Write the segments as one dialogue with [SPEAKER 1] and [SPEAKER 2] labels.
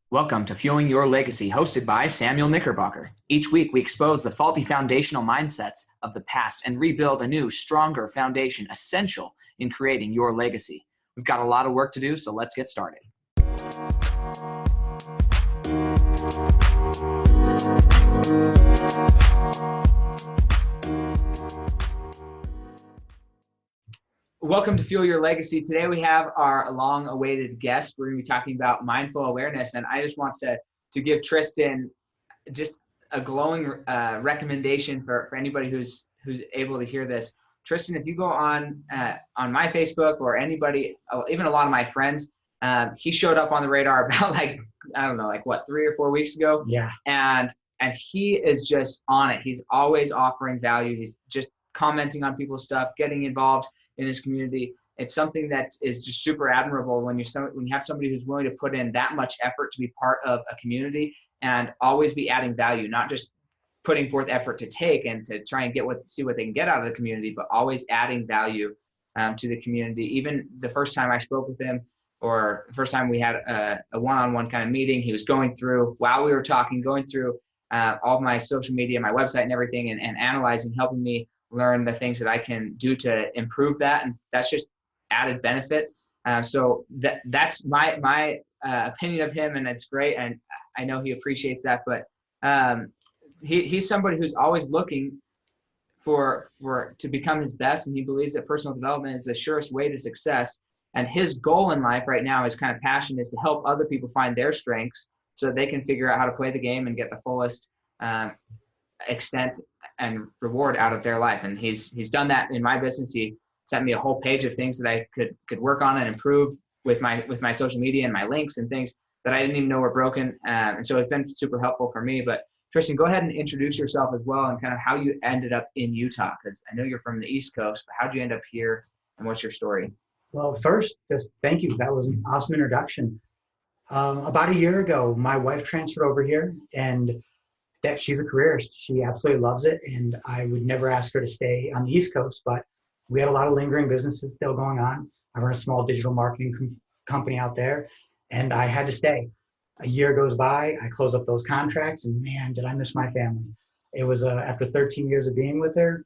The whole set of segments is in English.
[SPEAKER 1] Welcome to Fueling Your Legacy, hosted by Samuel Knickerbocker. Each week, we expose the faulty foundational mindsets of the past and rebuild a new, stronger foundation essential in creating your legacy. We've got a lot of work to do, so let's get started. Welcome to Fuel Your Legacy. Today we have our long-awaited guest. We're going to be talking about mindful awareness, and I just want to give Tristan just a glowing recommendation for anybody who's able to hear this. Tristan, if you go on my Facebook or anybody, even a lot of my friends, he showed up on the radar about I don't know, 3 or 4 weeks ago.
[SPEAKER 2] Yeah.
[SPEAKER 1] And he is just on it. He's always offering value. He's just commenting on people's stuff, getting involved in his community. It's something that is just super admirable when you have somebody who's willing to put in that much effort to be part of a community and always be adding value, not just putting forth effort to take and to try and see what they can get out of the community, but always adding value to the community. Even the first time I spoke with him, or the first time we had a one-on-one kind of meeting, he was going through, while we were talking, going through all of my social media, my website and everything, and analyzing, helping me learn the things that I can do to improve that. And that's just added benefit. So that's my opinion of him, and it's great. And I know he appreciates that, but he's somebody who's always looking to become his best. And he believes that personal development is the surest way to success. And his goal in life right now, his kind of passion, is to help other people find their strengths so that they can figure out how to play the game and get the fullest extent and reward out of their life. And he's done that in my business. He sent me a whole page of things that I could work on and improve with my social media and my links and things that I didn't even know were broken. And so it's been super helpful for me. But Tristan, go ahead and introduce yourself as well, and kind of how you ended up in Utah, because I know you're from the East Coast, but how'd you end up here and what's your story?
[SPEAKER 2] Well, first, just thank you. That was an awesome introduction. About a year ago, my wife transferred over here, and that she's a careerist. She absolutely loves it, and I would never ask her to stay on the East Coast, but we had a lot of lingering businesses still going on. I run a small digital marketing company out there, and I had to stay. A year goes by, I close up those contracts, and man, did I miss my family. It was after 13 years of being with her,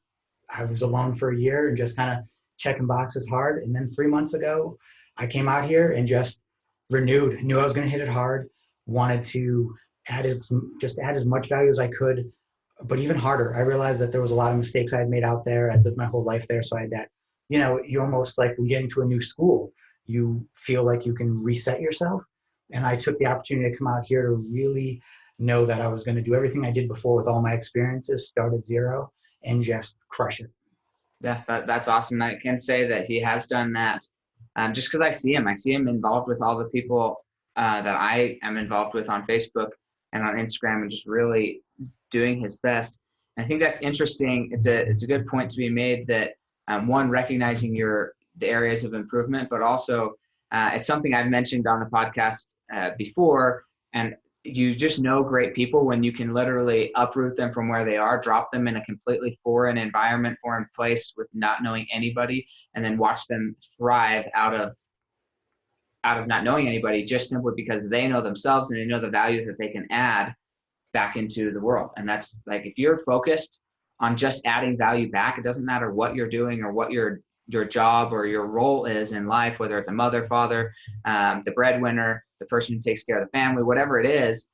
[SPEAKER 2] I was alone for a year and just kind of checking boxes hard. And then 3 months ago, I came out here and just renewed, knew I was going to hit it hard, wanted to add as much value as I could, but even harder. I realized that there was a lot of mistakes I had made out there. I lived my whole life there, so I had that, you almost like when getting to a new school, you feel like you can reset yourself. And I took the opportunity to come out here to really know that I was going to do everything I did before with all my experiences, start at zero, and just crush it.
[SPEAKER 1] Yeah, that's awesome. I can say that he has done that just because I see him involved with all the people that I am involved with on Facebook and on Instagram, and just really doing his best. And I think that's interesting. It's a good point to be made that one, recognizing the areas of improvement, but also it's something I've mentioned on the podcast before. And you just know great people when you can literally uproot them from where they are, drop them in a completely foreign environment, foreign place with not knowing anybody, and then watch them thrive out of not knowing anybody, just simply because they know themselves and they know the value that they can add back into the world. And that's like, if you're focused on just adding value back, it doesn't matter what you're doing or what your job or your role is in life, whether it's a mother, father, the breadwinner, the person who takes care of the family, whatever it is,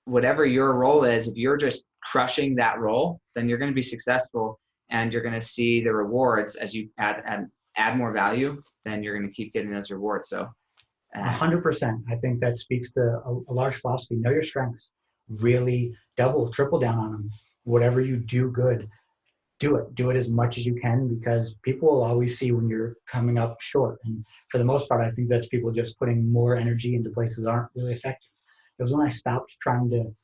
[SPEAKER 1] whatever your role is, if you're just crushing that role, then you're going to be successful, and you're going to see the rewards as you add more value. Then you're going to keep getting those rewards. So
[SPEAKER 2] 100%. I think that speaks to a large philosophy. Know your strengths. Really triple down on them. Whatever you do good, do it. Do it as much as you can, because people will always see when you're coming up short. And for the most part, I think that's people just putting more energy into places that aren't really effective. It was when I stopped trying to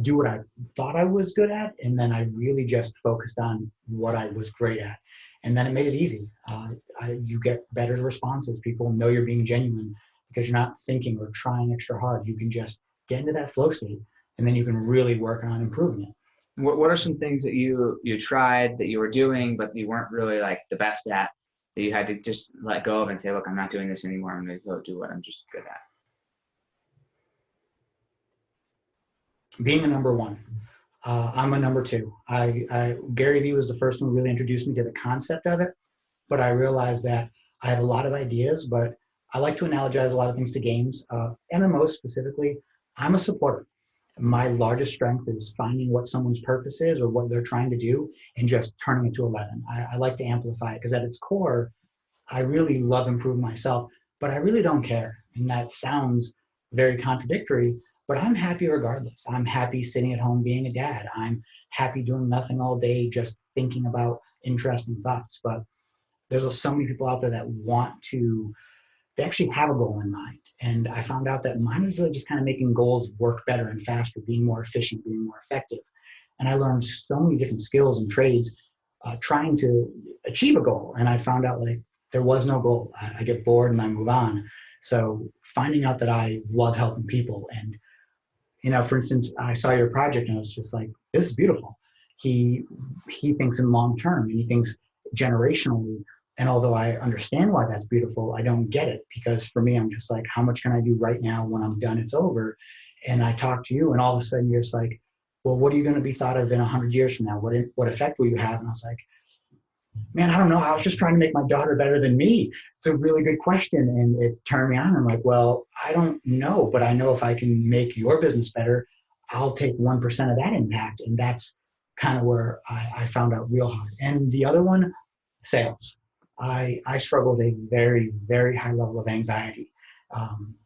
[SPEAKER 2] do what I thought I was good at, and then I really just focused on what I was great at. And then it made it easy. You get better responses. People know you're being genuine because you're not thinking or trying extra hard. You can just get into that flow state, and then you can really work on improving it.
[SPEAKER 1] What are some things that you tried that you were doing, but you weren't really like the best at, that you had to just let go of and say, look, I'm not doing this anymore. I'm going to go do what I'm just good at?
[SPEAKER 2] being a number one. I'm a number two. Gary Vee was the first one who really introduced me to the concept of it, but I realized that I have a lot of ideas, but I like to analogize a lot of things to games. MMOs specifically, I'm a supporter. My largest strength is finding what someone's purpose is or what they're trying to do and just turning it to 11. I like to amplify it because at its core, I really love improving myself, but I really don't care. And that sounds very contradictory, but I'm happy regardless. I'm happy sitting at home being a dad. I'm happy doing nothing all day, just thinking about interesting thoughts. But there's so many people out there that want to, they actually have a goal in mind. And I found out that mine was really just kind of making goals work better and faster, being more efficient, being more effective. And I learned so many different skills and trades trying to achieve a goal. And I found out like there was no goal. I get bored and I move on. So finding out that I love helping people and, you know, for instance, I saw your project and I was just like, this is beautiful. He thinks in long term and he thinks generationally. And although I understand why that's beautiful, I don't get it because for me, I'm just like, how much can I do right now when I'm done, it's over. And I talk to you and all of a sudden you're just like, well, what are you going to be thought of in 100 years from now? What effect will you have? And I was like, man, I don't know. I was just trying to make my daughter better than me. It's a really good question. And it turned me on. I'm like, well, I don't know, but I know if I can make your business better, I'll take 1% of that impact. And that's kind of where I found out real hard. And the other one, sales. I struggle with a very, very high level of anxiety.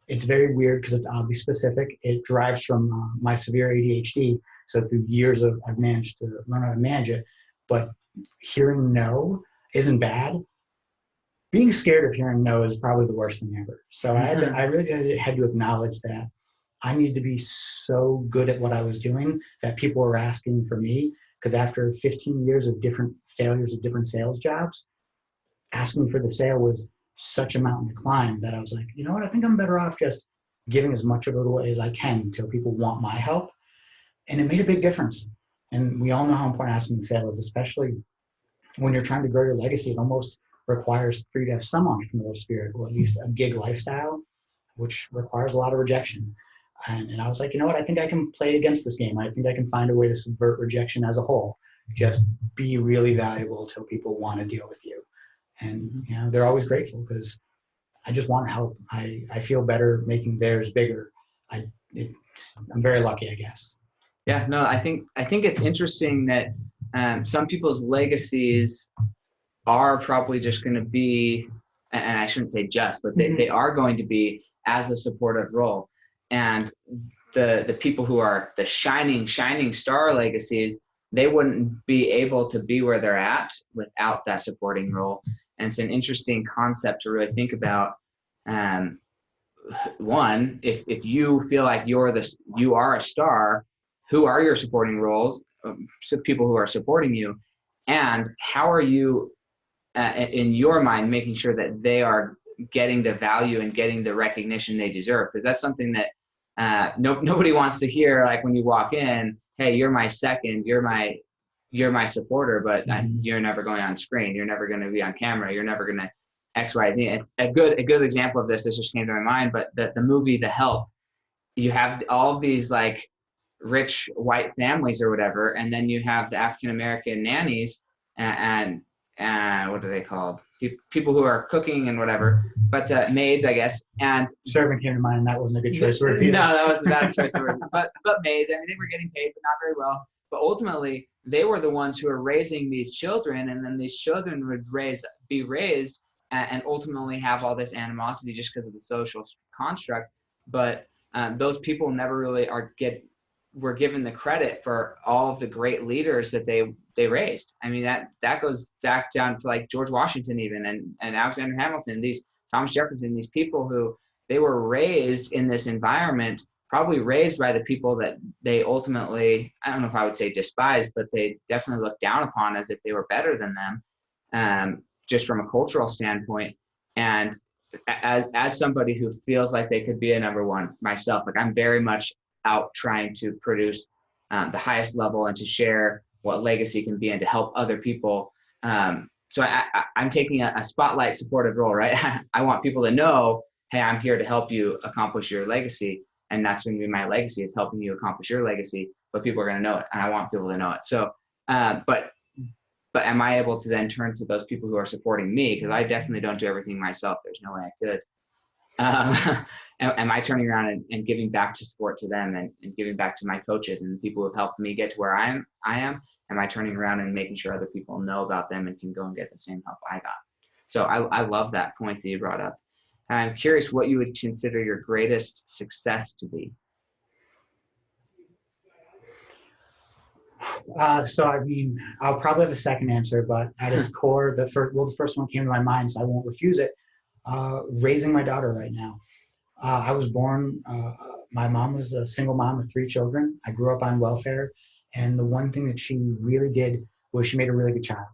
[SPEAKER 2] It's very weird because it's oddly specific. It drives from my severe ADHD. So through years of, I've managed to learn how to manage it. But hearing no isn't bad. Being scared of hearing no is probably the worst thing ever. So I really had to acknowledge that I needed to be so good at what I was doing that people were asking for me. Because after 15 years of different failures of different sales jobs, asking for the sale was such a mountain to climb that I was like, you know what, I think I'm better off just giving as much of it away as I can until people want my help. And it made a big difference. And we all know how important asking the sale is, especially when you're trying to grow your legacy. It almost requires for you to have some entrepreneurial spirit, or at least a gig lifestyle, which requires a lot of rejection. And I was like, you know what, I think I can play against this game. I think I can find a way to subvert rejection as a whole. Just be really valuable till people want to deal with you. And you know, they're always grateful because I just want to help. I feel better making theirs bigger. I'm very lucky, I guess.
[SPEAKER 1] Yeah, no, I think it's interesting that some people's legacies are probably just going to be, and I shouldn't say just, but they are going to be as a supportive role. And the people who are the shining star legacies, they wouldn't be able to be where they're at without that supporting role. And it's an interesting concept to really think about. One, if you feel like you are a star, who are your supporting roles? So people who are supporting you, and how are you in your mind making sure that they are getting the value and getting the recognition they deserve? Because that's something that nobody wants to hear. Like when you walk in, hey, you're my second, you're my supporter, but you're never going on screen. You're never going to be on camera. You're never going to X, Y, Z. And a good example of this just came to my mind, but the movie The Help, you have all these like rich white families or whatever, and then you have the African-American nannies and what are they called? People who are cooking and whatever, but maids, I guess. And
[SPEAKER 2] servant came to mind, and that wasn't a good choice of words either.
[SPEAKER 1] No, that was a bad choice of words. But maids, I mean, they were getting paid, but not very well. But ultimately, they were the ones who were raising these children, and then these children would be raised and ultimately have all this animosity just because of the social construct. But those people never really were given the credit for all of the great leaders that they raised. I mean, that goes back down to like George Washington even and Alexander Hamilton, these Thomas Jefferson, these people who they were raised in this environment, probably raised by the people that they ultimately, I don't know if I would say despised, but they definitely looked down upon as if they were better than them, just from a cultural standpoint. And as somebody who feels like they could be a number one myself, like I'm very much out trying to produce the highest level and to share what legacy can be and to help other people. So I'm taking a spotlight supportive role, right? I want people to know, hey, I'm here to help you accomplish your legacy. And that's going to be my legacy, is helping you accomplish your legacy, but people are going to know it. And I want people to know it. So, but am I able to then turn to those people who are supporting me? Because I definitely don't do everything myself. There's no way I could. Am I turning around and giving back to support to them, and giving back to my coaches and the people who have helped me get to where I am? Am I turning around and making sure other people know about them and can go and get the same help I got? So I love that point that you brought up. I'm curious what you would consider your greatest success to be.
[SPEAKER 2] So I mean, I'll probably have a second answer, but at its core, the first one came to my mind, so I won't refuse it. Raising my daughter right now. I was born, my mom was a single mom with 3 children. I grew up on welfare, and the one thing that she really did was she made a really good child.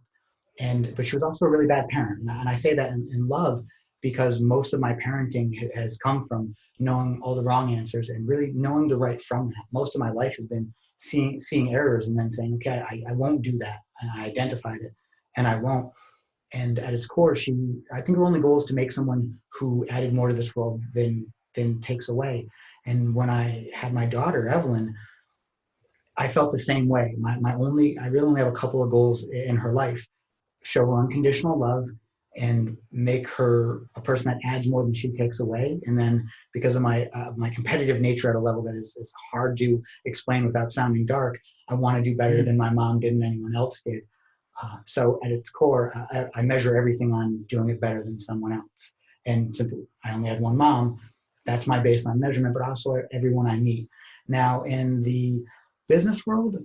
[SPEAKER 2] But she was also a really bad parent. And I say that in love, because most of my parenting has come from knowing all the wrong answers and really knowing the right from that. Most of my life has been seeing errors and then saying, okay, I won't do that. And I identified it, and I won't. And at its core, I think her only goal is to make someone who added more to this world than takes away. And when I had my daughter, Evelyn, I felt the same way. I really only have a couple of goals in her life: show her unconditional love and make her a person that adds more than she takes away. And then, because of my competitive nature at a level that is hard to explain without sounding dark, I want to do better than my mom did and anyone else did. So at its core, I measure everything on doing it better than someone else. And since I only had one mom, that's my baseline measurement, but also everyone I meet. Now, in the business world,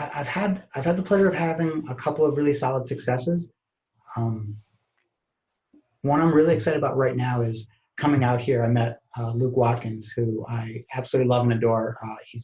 [SPEAKER 2] I've had the pleasure of having a couple of really solid successes. One I'm really excited about right now is coming out here. I met Luke Watkins, who I absolutely love and adore. He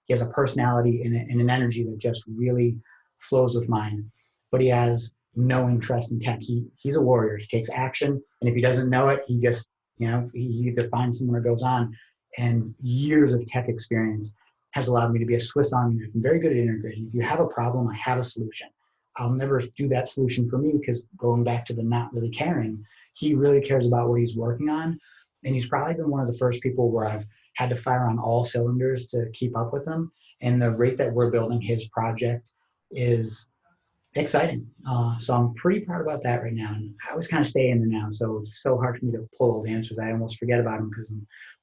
[SPEAKER 2] has a personality and an energy that just really flows with mine, but he has no interest in tech. He's a warrior. He takes action, and if he doesn't know it, he just, he either finds someone or goes on. And years of tech experience has allowed me to be a Swiss Army knife. I'm very good at integrating. If you have a problem, I have a solution. I'll never do that solution for me, because going back to the not really caring, he really cares about what he's working on. And he's probably been one of the first people where I've had to fire on all cylinders to keep up with him. And the rate that we're building his project is exciting. So I'm pretty proud about that right now. And I always kind of stay in the now. So it's so hard for me to pull all the answers. I almost forget about them, because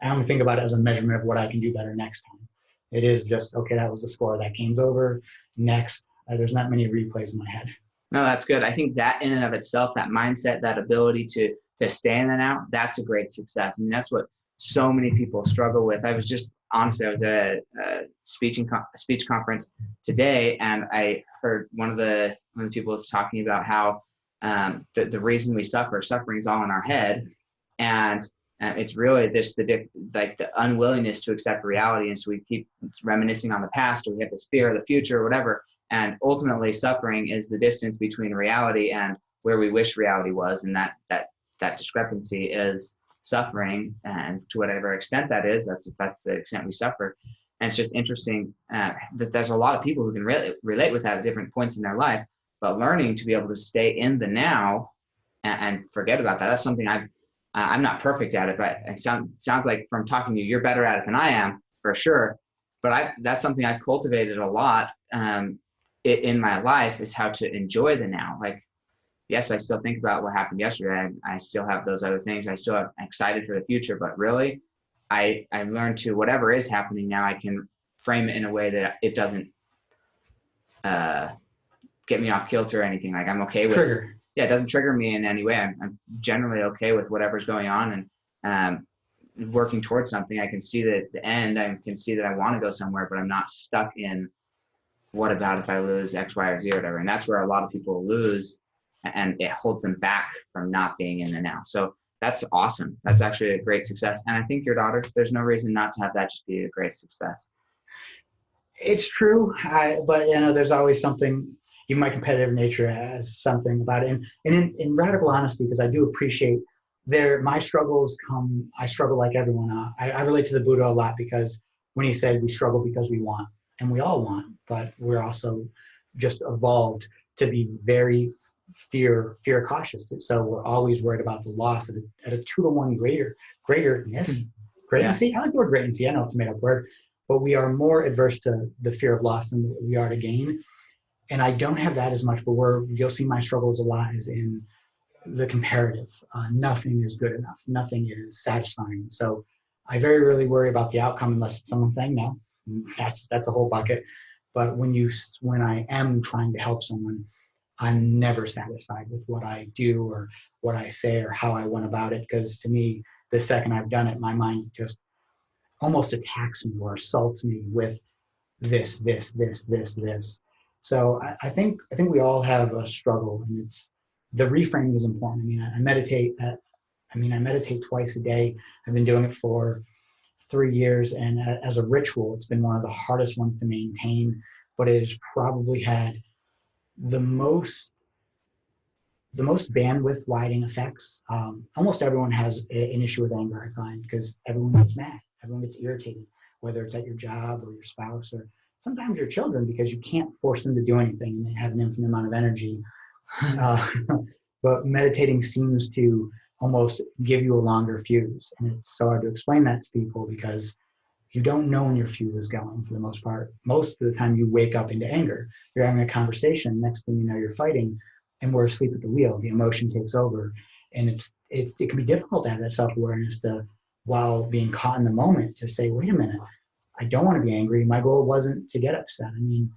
[SPEAKER 2] I only think about it as a measurement of what I can do better next time. It is just, okay, that was the score. That game's over. Next. There's not many replays in my head.
[SPEAKER 1] No, that's good. I think that in and of itself, that mindset, that ability to stay in the now, that's a great success. I mean, that's what so many people struggle with. I was at a speech conference today, and I heard one of the people was talking about how the reason we suffering's all in our head, and it's really the unwillingness to accept reality, and so we keep reminiscing on the past, or we have this fear of the future, or whatever. And ultimately, suffering is the distance between reality and where we wish reality was, and that discrepancy is suffering. And to whatever extent that is, that's the extent we suffer. And it's just interesting that there's a lot of people who can relate with that at different points in their life. But learning to be able to stay in the now and forget about that—that's something I'm not perfect at it, but it sounds like from talking to you, you're better at it than I am, for sure. But that's something I've cultivated a lot in my life, is how to enjoy the now. Like, yes, I still think about what happened yesterday. I still have those other things. I'm excited for the future, but really I learned to, whatever is happening now, I can frame it in a way that it doesn't get me off kilter or anything. Like, I'm okay with it. Yeah, it doesn't trigger me in any way. I'm generally okay with whatever's going on, and working towards something. I can see the end. I can see that I want to go somewhere, but I'm not stuck in, what about if I lose X, Y, or Z, or whatever. And that's where a lot of people lose, and it holds them back from not being in the now. So that's awesome. That's actually a great success. And I think your daughter, there's no reason not to have that just be a great success.
[SPEAKER 2] It's true. But there's always something, even my competitive nature has something about it. And in radical honesty, because I do appreciate my struggles I struggle like everyone. I relate to the Buddha a lot, because when he said we struggle because we want, and we all want, but we're also just evolved to be very fear cautious. So we're always worried about the loss at a 2-to-1 greaterness. Great
[SPEAKER 1] Yeah.
[SPEAKER 2] and see. I like the word great and see. I know it's a made up word, but we are more adverse to the fear of loss than we are to gain. And I don't have that as much, but you'll see my struggles a lot is in the comparative. Nothing is good enough. Nothing is satisfying. So I very rarely worry about the outcome unless it's someone saying no. That's a whole bucket. But when I am trying to help someone, I'm never satisfied with what I do or what I say or how I went about it. Because to me, the second I've done it, my mind just almost attacks me or assaults me with this. So I think we all have a struggle, and it's the reframing is important. I mean, I meditate. I meditate twice a day. I've been doing it for 3 years, and as a ritual, it's been one of the hardest ones to maintain. But it has probably had the most bandwidth widening effects. Almost everyone has an issue with anger, I find, because everyone gets mad, everyone gets irritated, whether it's at your job or your spouse or sometimes your children, because you can't force them to do anything and they have an infinite amount of energy. But meditating seems to almost give you a longer fuse. And it's so hard to explain that to people because you don't know when your fuse is going for the most part. Most of the time you wake up into anger. You're having a conversation. Next thing you know, you're fighting and we're asleep at the wheel. The emotion takes over. And it can be difficult to have that self-awareness while being caught in the moment to say, wait a minute, I don't want to be angry. My goal wasn't to get upset. I mean,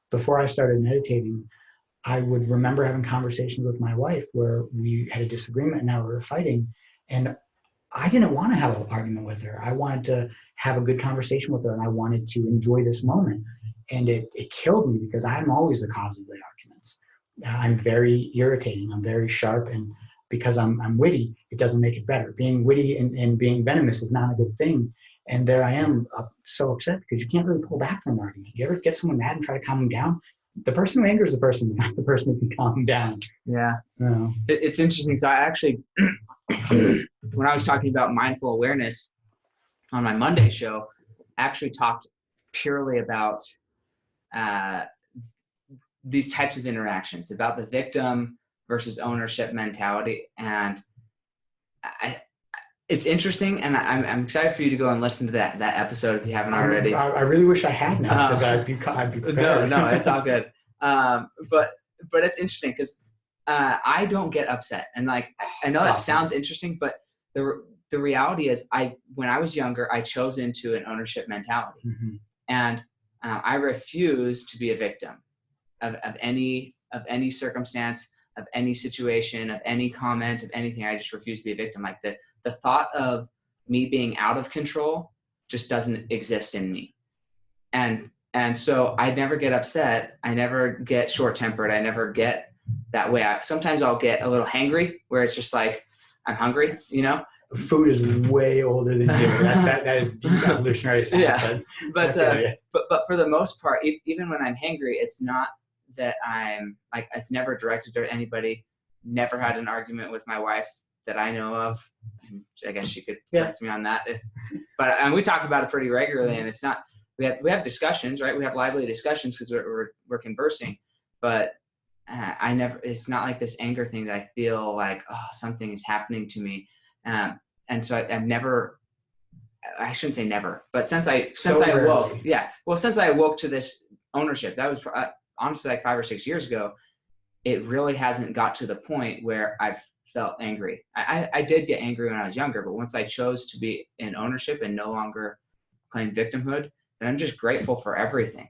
[SPEAKER 2] before I started meditating, I would remember having conversations with my wife where we had a disagreement and now we were fighting. And I didn't want to have an argument with her. I wanted to have a good conversation with her and I wanted to enjoy this moment. And it killed me because I'm always the cause of the arguments. I'm very irritating. I'm very sharp. And because I'm witty, it doesn't make it better. Being witty and being venomous is not a good thing. And there I am so upset because you can't really pull back from an argument. You ever get someone mad and try to calm them down? The person who angers the person is not the person who can calm them down.
[SPEAKER 1] Yeah.
[SPEAKER 2] No.
[SPEAKER 1] It's interesting. So I actually, when I was talking about mindful awareness on my Monday show, I actually talked purely about these types of interactions, about the victim versus ownership mentality. And it's interesting, and I'm excited for you to go and listen to that episode if you haven't already.
[SPEAKER 2] I really wish I had now because I'd be prepared.
[SPEAKER 1] No, it's all good. But it's interesting because I don't get upset, and like I know that sounds interesting, but the reality is, when I was younger, I chose into an ownership mentality, and I refuse to be a victim of any circumstance, of any situation, of any comment, of anything. I just refuse to be a victim. Like the thought of me being out of control just doesn't exist in me. And so I never get upset. I never get short-tempered. I never get that way. Sometimes I'll get a little hangry where it's just like, I'm hungry, you know?
[SPEAKER 2] Food is way older than you. That is deep evolutionary science.
[SPEAKER 1] Yeah. But for the most part, even when I'm hangry, it's not that I'm like, it's never directed at anybody. Never had an argument with my wife that I know of. I guess she could correct me on that. But we talk about it pretty regularly, and it's not. We have discussions, right? We have lively discussions because we're conversing. But I never. It's not like this anger thing that I feel like something is happening to me. And so I've never. I shouldn't say never, but since I awoke, since I awoke to this ownership, that was honestly like 5 or 6 years ago. It really hasn't got to the point where I've felt angry. I did get angry when I was younger, but once I chose to be in ownership and no longer playing victimhood, then I'm just grateful for everything.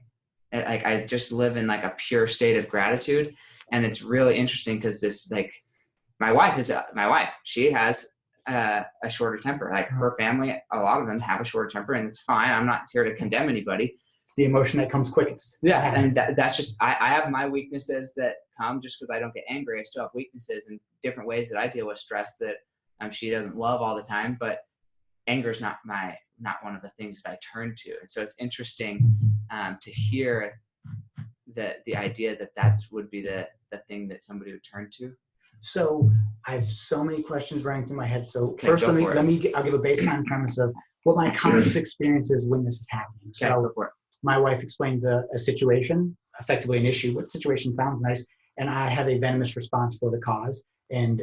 [SPEAKER 1] Like I just live in like a pure state of gratitude. And it's really interesting because this, like, my wife, she has a shorter temper. Like her family, a lot of them have a shorter temper, and it's fine. I'm not here to condemn anybody.
[SPEAKER 2] It's the emotion that comes quickest.
[SPEAKER 1] Yeah, and that's just, I have my weaknesses that come just because I don't get angry. I still have weaknesses and different ways that I deal with stress that she doesn't love all the time. But anger is not one of the things that I turn to. And so it's interesting to hear the idea that would be the thing that somebody would turn to.
[SPEAKER 2] So I have so many questions running through my head. So first, I'll give a baseline premise of what my conscious experience is when this is happening. So my wife explains a situation, effectively an issue. What situation sounds nice, and I have a venomous response for the cause, and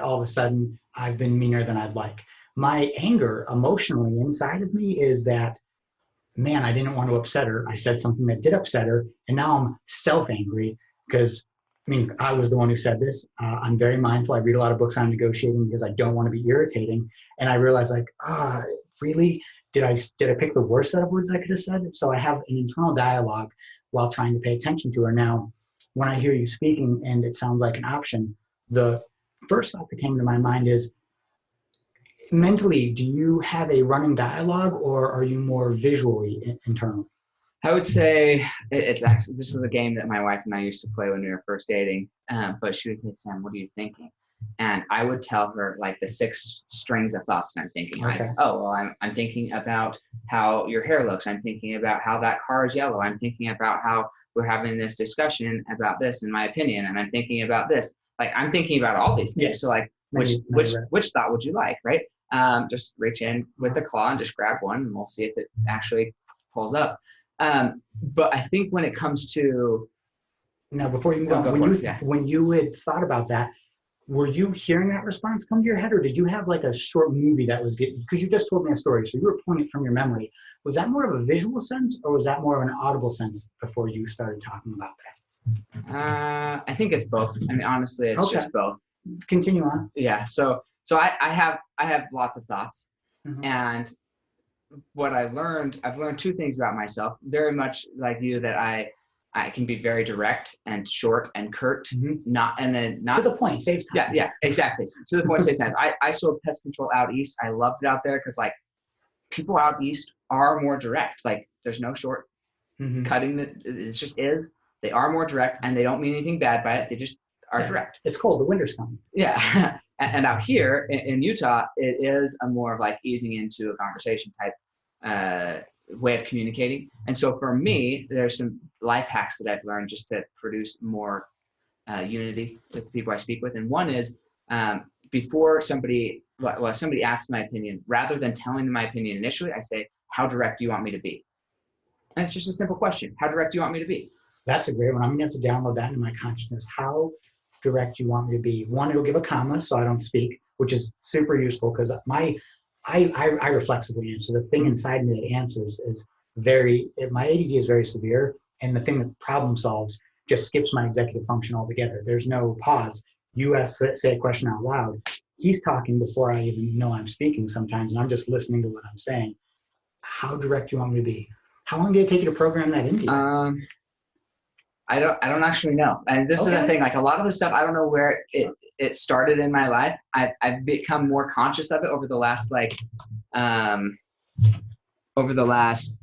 [SPEAKER 2] all of a sudden I've been meaner than I'd like. My anger emotionally inside of me is that, man, I didn't want to upset her. I said something that did upset her, and now I'm self-angry because, I mean, I was the one who said this. I'm very mindful. I read a lot of books on negotiating because I don't want to be irritating. And I realized, like, really, did I pick the worst set of words I could have said? So I have an internal dialogue while trying to pay attention to her. Now, when I hear you speaking and it sounds like an option, the first thought that came to my mind is, mentally, do you have a running dialogue or are you more visually internal?
[SPEAKER 1] I would say it's actually, this is a game that my wife and I used to play when we were first dating. But she would say, Sam, what are you thinking? And I would tell her like the 6 strings of thoughts that I'm thinking.
[SPEAKER 2] Okay.
[SPEAKER 1] Like, oh, well, I'm thinking about how your hair looks. I'm thinking about how that car is yellow. I'm thinking about how we're having this discussion about this, in my opinion. And I'm thinking about this. Like, I'm thinking about all these things.
[SPEAKER 2] Yes.
[SPEAKER 1] So like, which thought would you like, right? Just reach in with the claw and just grab one, and we'll see if it actually pulls up. But I think when it comes to,
[SPEAKER 2] now, before you move on, when you had thought about that, were you hearing that response come to your head, or did you have like a short movie that was getting, because you just told me a story, so you were pulling it from your memory. Was that more of a visual sense, or was that more of an audible sense before you started talking about
[SPEAKER 1] that? I think it's both. I mean, honestly, it's just both.
[SPEAKER 2] Continue on.
[SPEAKER 1] Yeah. So I have lots of thoughts, and what I've learned 2 things about myself. Very much like you, that I can be very direct and short and curt, not to
[SPEAKER 2] the point, saves time.
[SPEAKER 1] Yeah, exactly. To the point, saves time. I sold pest control out east. I loved it out there because like people out east are more direct. Like there's no short cutting. It just is. They are more direct, and they don't mean anything bad by it. They just are direct.
[SPEAKER 2] It's cold. The winter's coming.
[SPEAKER 1] Yeah. And out here in Utah, it is a more of like easing into a conversation type way of communicating. And so for me, there's some life hacks that I've learned just to produce more unity with the people I speak with. And one is before somebody asks my opinion, rather than telling them my opinion initially, I say, how direct do you want me to be? And it's just a simple question. How direct do you want me to be?
[SPEAKER 2] That's a great one. I'm going to have to download that into my consciousness. How direct you want me to be? One, it'll give a comma so I don't speak, which is super useful because I reflexively answer. The thing inside me that answers is my ADD is very severe, and the thing that problem solves just skips my executive function altogether. There's no pause. You say a question out loud. He's talking before I even know I'm speaking sometimes, and I'm just listening to what I'm saying. How direct do you want me to be? How long did it take you to program that into you?
[SPEAKER 1] I don't actually know. And this is the thing, like a lot of the stuff, I don't know where it started in my life. I've become more conscious of it over the last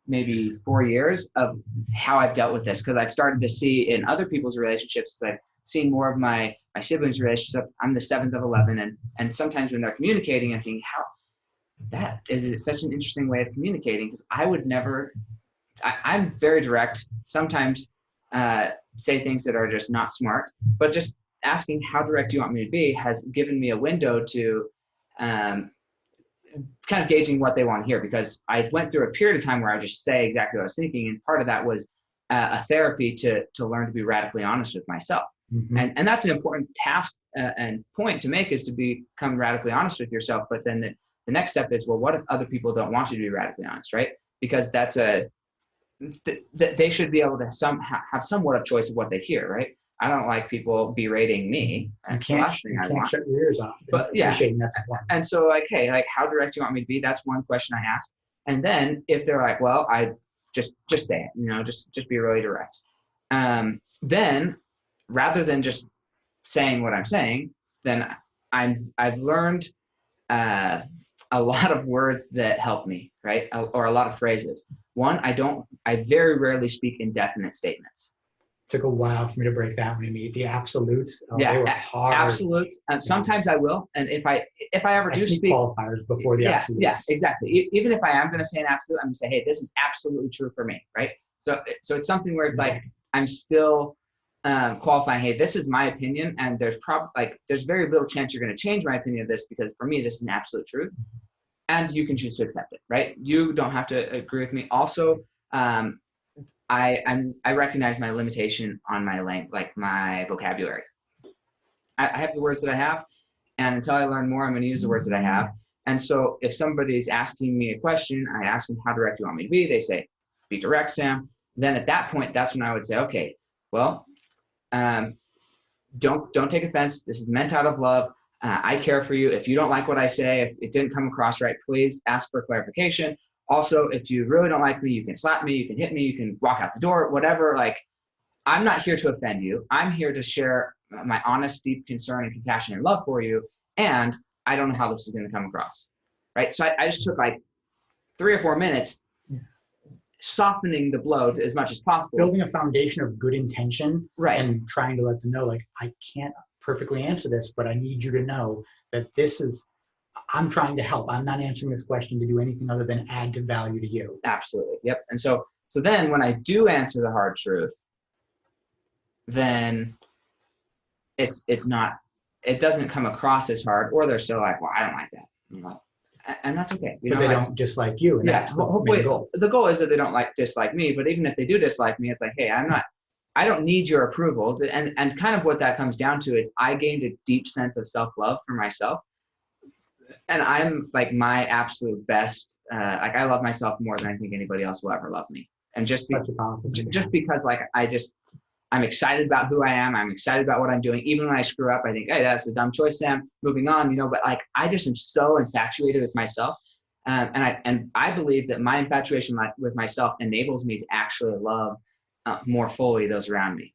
[SPEAKER 1] maybe 4 years of how I've dealt with this. Cause I've started to see in other people's relationships, as I've seen more of my siblings' relationships. I'm the 7th of 11. And sometimes when they're communicating, I think, that is such an interesting way of communicating. Cause I would never, I'm very direct. Sometimes say things that are just not smart, but just asking how direct do you want me to be has given me a window to kind of gauging what they want to hear, because I went through a period of time where I would just say exactly what I was thinking. And part of that was a therapy to learn to be radically honest with myself. And that's an important task and point to make, is to become radically honest with yourself. But then the next step is, well, what if other people don't want you to be radically honest, right? Because that's they should be able to have somewhat of choice of what they hear, right? I don't like people berating me.
[SPEAKER 2] You can't shut your ears off.
[SPEAKER 1] But that's important. And so like, hey, like how direct do you want me to be? That's one question I ask. And then if they're like, well, I just say it, just be really direct. Then rather than just saying what I'm saying, then I've learned a lot of words that help me, right? Or a lot of phrases. One, I very rarely speak indefinite statements.
[SPEAKER 2] Took a while for me to break that one to me. The absolutes,
[SPEAKER 1] they were hard. Absolutes. Sometimes I will, and if I ever do speak
[SPEAKER 2] qualifiers before the absolutes.
[SPEAKER 1] Yeah, exactly. Even if I am going to say an absolute, I'm going to say, hey, this is absolutely true for me, right? So it's something where it's like I'm still qualifying. Hey, this is my opinion, and there's very little chance you're going to change my opinion of this, because for me, this is an absolute truth, and you can choose to accept it, right? You don't have to agree with me. Also, I recognize my limitation on my vocabulary. I have the words that I have, and until I learn more, I'm going to use the words that I have. And so if somebody's asking me a question, I ask them, how direct do you want me to be? They say, be direct, Sam. Then at that point, that's when I would say, okay, well, don't take offense. This is meant out of love. I care for you. If you don't like what I say, if it didn't come across right, please ask for clarification. Also, if you really don't like me, you can slap me, you can hit me, you can walk out the door, whatever. Like, I'm not here to offend you. I'm here to share my honest, deep concern and compassion and love for you. And I don't know how this is going to come across. Right. So I just took like 3 or 4 minutes softening the blow as much as possible.
[SPEAKER 2] Building a foundation of good intention,
[SPEAKER 1] right,
[SPEAKER 2] and trying to let them know, like, I can't perfectly answer this, but I need you to know that I'm trying to help. I'm not answering this question to do anything other than add to value to you.
[SPEAKER 1] Absolutely. Yep. And so then when I do answer the hard truth, then it doesn't come across as hard, or they're still like, well, I don't like that. And that's okay.
[SPEAKER 2] But they don't dislike you. And that's
[SPEAKER 1] hopefully the goal is that they don't dislike me, but even if they do dislike me, it's like, hey, I don't need your approval. And kind of what that comes down to is I gained a deep sense of self-love for myself. And I'm like my absolute best. Like, I love myself more than I think anybody else will ever love me. And just because like, I'm excited about who I am. I'm excited about what I'm doing. Even when I screw up, I think, hey, that's a dumb choice, Sam. Moving on, but like, I just am so infatuated with myself. And I believe that my infatuation with myself enables me to actually love more fully those around me.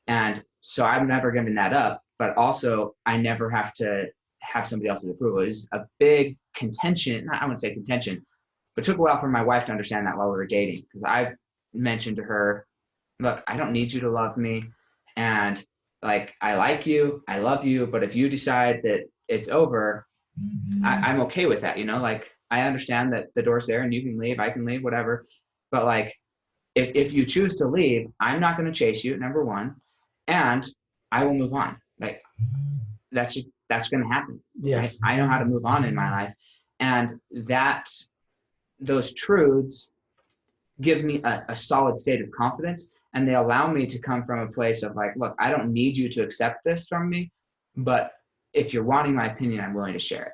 [SPEAKER 1] And so I'm never giving that up, but also I never have to have somebody else's approval. It's a big contention. I wouldn't say contention, but it took a while for my wife to understand that while we were dating, because I've mentioned to her, look, I don't need you to love me. And like, I like you, I love you, but if you decide that it's over, I'm okay with that. Like, I understand that the door's there and you can leave, I can leave, whatever. But like, if you choose to leave, I'm not going to chase you, number one, and I will move on. Like, that's going to happen.
[SPEAKER 2] Yes.
[SPEAKER 1] Right? I know how to move on in my life. And those truths give me a solid state of confidence. And they allow me to come from a place of like, look, I don't need you to accept this from me, but if you're wanting my opinion, I'm willing to share it.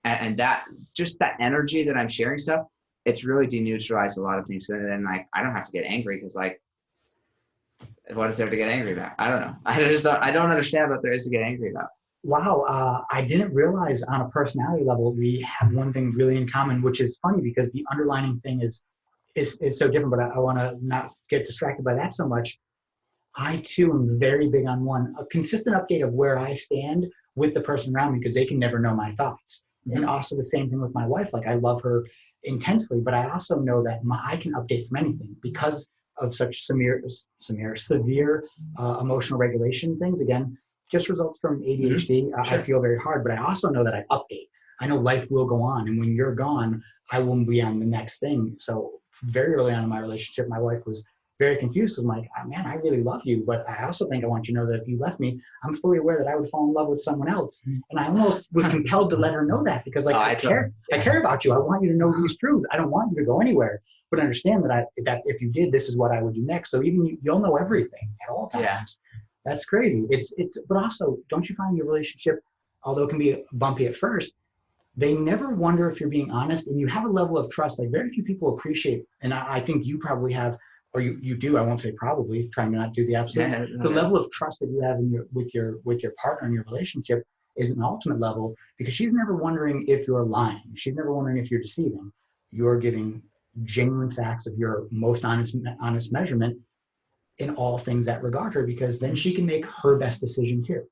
[SPEAKER 1] And that, just that energy that I'm sharing stuff, it's really deneutralized a lot of things. So then like, I don't have to get angry, because like, what is there to get angry about? I don't know. I don't understand what there is to get angry about.
[SPEAKER 2] Wow. I didn't realize on a personality level, we have one thing really in common, which is funny because the underlining thing is so different, but I want to not get distracted by that so much. I too am very big on a consistent update of where I stand with the person around me, because they can never know my thoughts. Mm-hmm. And also the same thing with my wife. Like, I love her intensely, but I also know that I can update from anything because of such severe emotional regulation things. Again, just results from ADHD. Mm-hmm. I feel very hard, but I also know that I update. I know life will go on, and when you're gone, I will be on the next thing. So very early on in my relationship, my wife was very confused, because I'm like, oh, man, I really love you, but I also think I want you to know that if you left me, I'm fully aware that I would fall in love with someone else. And I almost was compelled to let her know that, because like, I care about you. I want you to know these truths. I don't want you to go anywhere, but understand that if you did, this is what I would do next. So even you'll know everything at all times. Yeah. That's crazy. But also, don't you find your relationship, although it can be bumpy at first, they never wonder if you're being honest, and you have a level of trust like very few people appreciate. And I think you probably have, or you do. I won't say probably, trying to not do the absolutes. Yeah, the level of trust that you have with your partner in your relationship is an ultimate level, because she's never wondering if you're lying. She's never wondering if you're deceiving. You're giving genuine facts of your most honest measurement in all things that regard her, because then she can make her best decision too.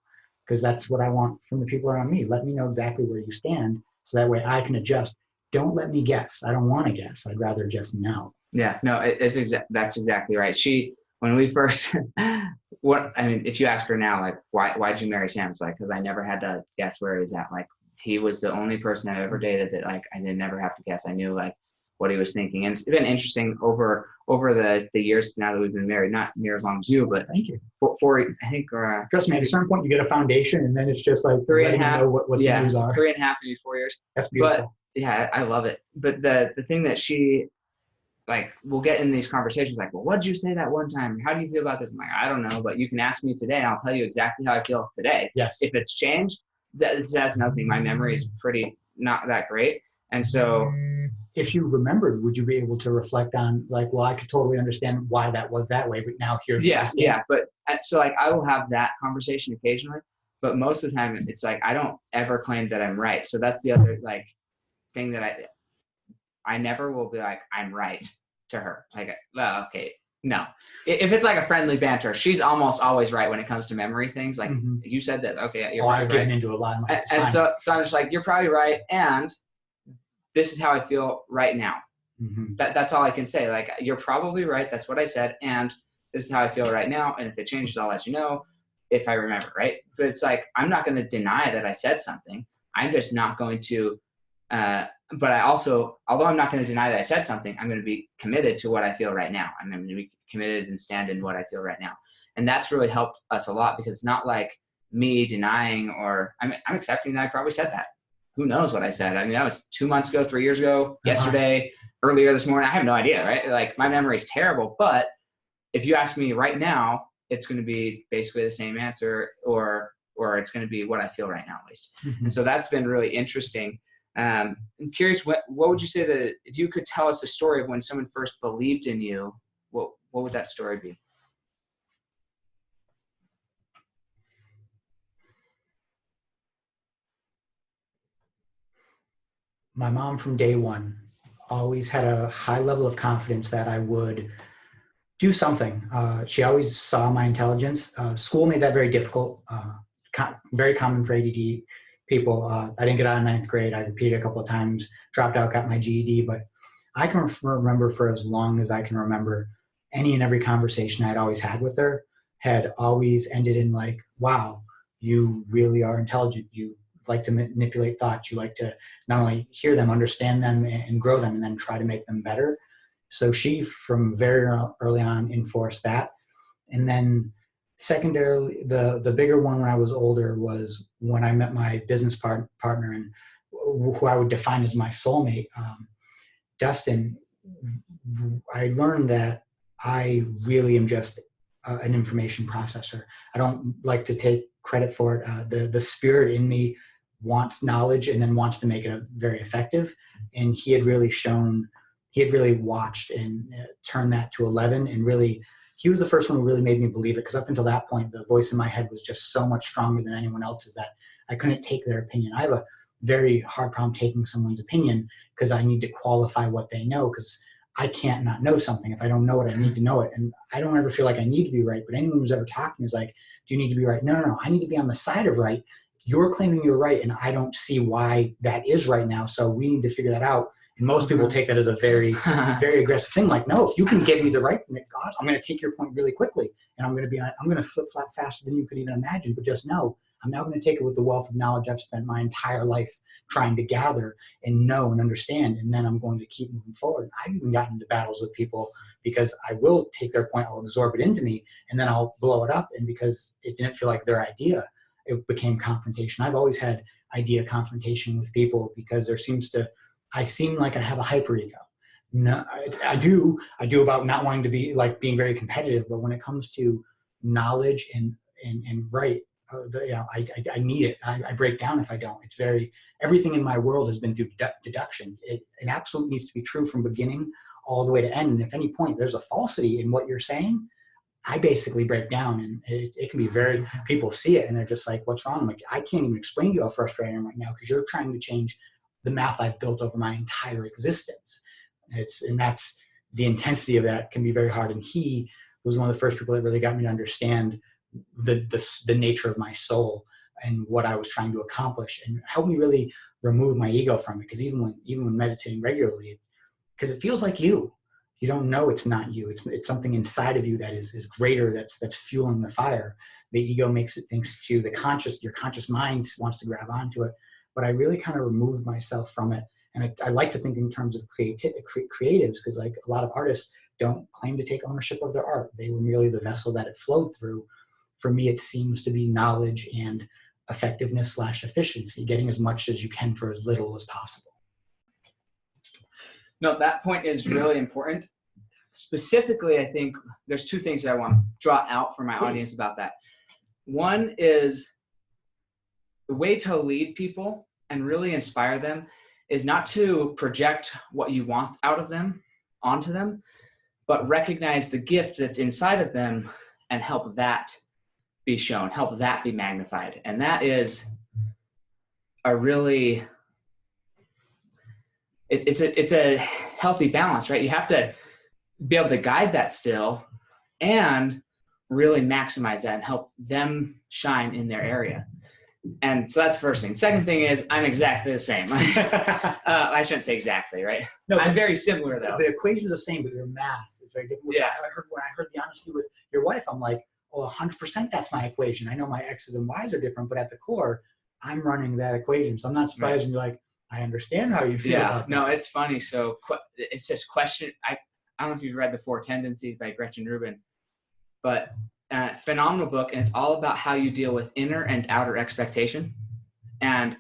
[SPEAKER 2] Because that's what I want from the people around me. Let me know exactly where you stand, so that way I can adjust. Don't let me guess. I don't want to guess. I'd rather just know.
[SPEAKER 1] Yeah, no, that's exactly right. When we first, if you ask her now, like, why'd you marry Sam? It's like, because I never had to guess where he was at. Like, he was the only person I've ever dated that like I didn't never have to guess. I knew like what he was thinking. And it's been interesting over the years now that we've been married, not near as long as you, but
[SPEAKER 2] thank you.
[SPEAKER 1] For I think
[SPEAKER 2] trust me, at a certain point you get a foundation, and then it's just like
[SPEAKER 1] 3.5.
[SPEAKER 2] Know what the news are.
[SPEAKER 1] 3.5, maybe 4 years.
[SPEAKER 2] That's beautiful.
[SPEAKER 1] But yeah, I love it. But the thing that she, like, we'll get in these conversations like, well, what did you say that one time? How do you feel about this? I'm like, I don't know, but you can ask me today, and I'll tell you exactly how I feel today.
[SPEAKER 2] Yes.
[SPEAKER 1] If it's changed, that's another thing. My memory is pretty not that great. And so
[SPEAKER 2] if you remembered, would you be able to reflect on like, well, I could totally understand why that was that way, but now here's
[SPEAKER 1] yeah. But so like I will have that conversation occasionally, but most of the time it's like I don't ever claim that I'm right. So that's the other like thing that I never will be like I'm right to her. Like, well, okay, no. If it's like a friendly banter, she's almost always right when it comes to memory things. Like you said that, okay, you're
[SPEAKER 2] I've given
[SPEAKER 1] right.
[SPEAKER 2] into a line like
[SPEAKER 1] and so I'm just like, you're probably right, and this is how I feel right now. That's all I can say. Like, you're probably right. That's what I said, and this is how I feel right now. And if it changes, I'll let you know if I remember, right? But it's like I'm not going to deny that I said something. I'm just not going to. But I also, although I'm not going to deny that I said something, I'm going to be committed to what I feel right now. I'm going to be committed and stand in what I feel right now. And that's really helped us a lot because it's not like me denying or I'm accepting that I probably said that. Who knows what I said? I mean, that was 2 months ago, 3 years ago, yesterday, earlier this morning. I have no idea, right? Like my memory is terrible, but if you ask me right now, it's going to be basically the same answer or it's going to be what I feel right now, at least. And so that's been really interesting. I'm curious, what would you say that if you could tell us a story of when someone first believed in you, what would that story be?
[SPEAKER 2] My mom from day one always had a high level of confidence that I would do something. She always saw my intelligence. School made that very difficult. Very common for ADD people. I didn't get out of ninth grade. I repeated a couple of times, dropped out, got my GED, but I can remember for as long as I can remember, any and every conversation I'd always had with her had always ended in like, wow, you really are intelligent. You like to manipulate thoughts. You like to not only hear them, understand them, and grow them, and then try to make them better. So she, from very early on, enforced that. And then secondarily, the bigger one when I was older was when I met my business partner and who I would define as my soulmate, Dustin. I learned that I really am just an information processor. I don't like to take credit for it. The spirit in me wants knowledge and then wants to make it very effective. And he had really watched and turned that to 11 and really, he was the first one who really made me believe it. Because up until that point, the voice in my head was just so much stronger than anyone else's that I couldn't take their opinion. I have a very hard problem taking someone's opinion because I need to qualify what they know, because I can't not know something. If I don't know it, I need to know it. And I don't ever feel like I need to be right. But anyone who's ever talking is like, do you need to be right? No. I need to be on the side of right. You're claiming you're right, and I don't see why that is right now. So we need to figure that out. And most people take that as a very, very aggressive thing. Like, no, if you can give me the right, God, I'm going to take your point really quickly, and I'm going to flip flop faster than you could even imagine. But just know, I'm now going to take it with the wealth of knowledge I've spent my entire life trying to gather and know and understand, and then I'm going to keep moving forward. I've even gotten into battles with people because I will take their point, I'll absorb it into me, and then I'll blow it up. And because it didn't feel like their idea, it became confrontation. I've always had idea confrontation with people because I seem like I have a hyper ego. No, I do about not wanting to be like being very competitive, but when it comes to knowledge and right, I need it. I break down if I don't. Everything in my world has been through deduction. It absolutely needs to be true from beginning all the way to end. And if any point there's a falsity in what you're saying, I basically break down, and it can be people see it and they're just like, what's wrong? I'm like, I can't even explain to you how frustrated I am right now because you're trying to change the math I've built over my entire existence. And that's the intensity of that can be very hard. And he was one of the first people that really got me to understand the nature of my soul and what I was trying to accomplish, and helped me really remove my ego from it. Because even when meditating regularly, because it feels like you don't know it's not you. It's something inside of you that is greater. That's fueling the fire. The ego makes it thinks to your conscious mind wants to grab onto it. But I really kind of removed myself from it. And I like to think in terms of creatives, because like a lot of artists don't claim to take ownership of their art. They were merely the vessel that it flowed through. For me, it seems to be knowledge and effectiveness / efficiency, getting as much as you can for as little as possible.
[SPEAKER 1] No, that point is really important. Specifically, I think there's two things that I want to draw out for my audience about that. One is the way to lead people and really inspire them is not to project what you want out of them onto them, but recognize the gift that's inside of them and help that be shown, help that be magnified. And that is a really, it's a healthy balance, right? You have to be able to guide that still and really maximize that and help them shine in their area. And so that's the first thing. Second thing is I'm exactly the same. I shouldn't say exactly, right?
[SPEAKER 2] No,
[SPEAKER 1] I'm very similar though.
[SPEAKER 2] The equation's the same, but your math is very different. Which
[SPEAKER 1] Yeah.
[SPEAKER 2] when I heard the honesty with your wife, I'm like, oh, 100% that's my equation. I know my X's and Y's are different, but at the core, I'm running that equation. So I'm not surprised when you're like, I understand how you feel about that.
[SPEAKER 1] No, it's funny. So it's this question. I don't know if you've read The Four Tendencies by Gretchen Rubin, but phenomenal book. And it's all about how you deal with inner and outer expectation. And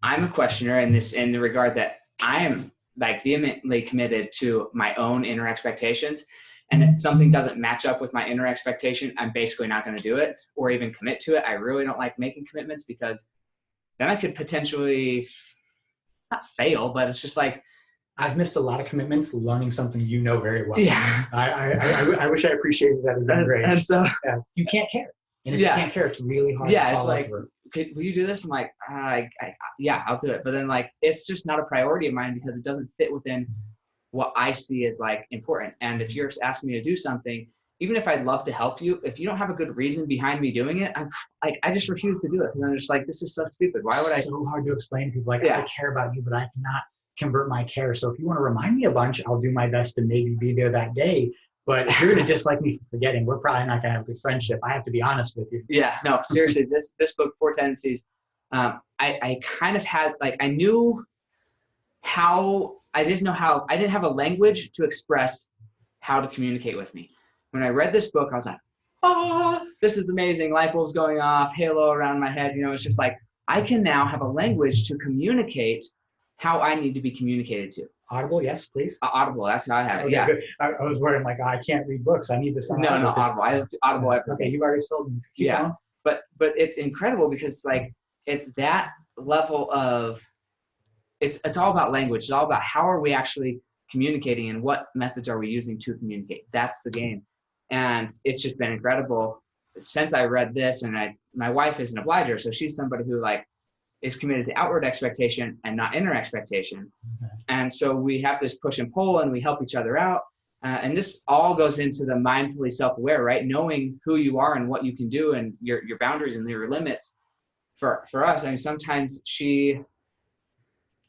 [SPEAKER 1] I'm a questioner in the regard that I am like vehemently committed to my own inner expectations. And if something doesn't match up with my inner expectation, I'm basically not going to do it or even commit to it. I really don't like making commitments because then I could potentially not fail, but it's just like,
[SPEAKER 2] I've missed a lot of commitments learning something you know very well.
[SPEAKER 1] Yeah.
[SPEAKER 2] I wish I appreciated that at a younger age.
[SPEAKER 1] And so
[SPEAKER 2] you can't care. And if you can't care, it's really hard to
[SPEAKER 1] it's
[SPEAKER 2] follow
[SPEAKER 1] like,
[SPEAKER 2] through.
[SPEAKER 1] will you do this? I'm like, yeah, I'll do it. But then like, it's just not a priority of mine because it doesn't fit within what I see as like important. And if you're asking me to do something, even if I'd love to help you, if you don't have a good reason behind me doing it, I'm like, I just refuse to do it. And I'm just like, this is so stupid. Why would I?
[SPEAKER 2] It's so hard to explain to people. Like, I care about you, but I cannot convert my care. So if you want to remind me a bunch, I'll do my best to maybe be there that day. But if you're going to dislike me for forgetting, we're probably not going to have a good frienddip. I have to be honest with you.
[SPEAKER 1] Yeah, no, seriously, this book, Four Tendencies, I kind of had, like, I knew how, I didn't have a language to express how to communicate with me. When I read this book, I was like, oh, this is amazing. Light bulbs going off, halo around my head. You know, it's just like, I can now have a language to communicate how I need to be communicated to.
[SPEAKER 2] Audible, yes, please.
[SPEAKER 1] Audible, that's how I have it.
[SPEAKER 2] Okay,
[SPEAKER 1] Yeah.
[SPEAKER 2] good. I was worried, like, I can't read books. I need this.
[SPEAKER 1] No, Audible. I have Audible.
[SPEAKER 2] Okay, you've already sold me. Keep going.
[SPEAKER 1] But it's incredible because like it's that level of it's all about language. It's all about how are we actually communicating and what methods are we using to communicate. That's the game. And it's just been incredible since I read this. And my wife is an obliger, so she's somebody who like is committed to outward expectation and not inner expectation.
[SPEAKER 2] Okay.
[SPEAKER 1] And so we have this push and pull and we help each other out. And this all goes into the mindfully self-aware, right? Knowing who you are and what you can do and your boundaries and your limits. For us, I mean, sometimes she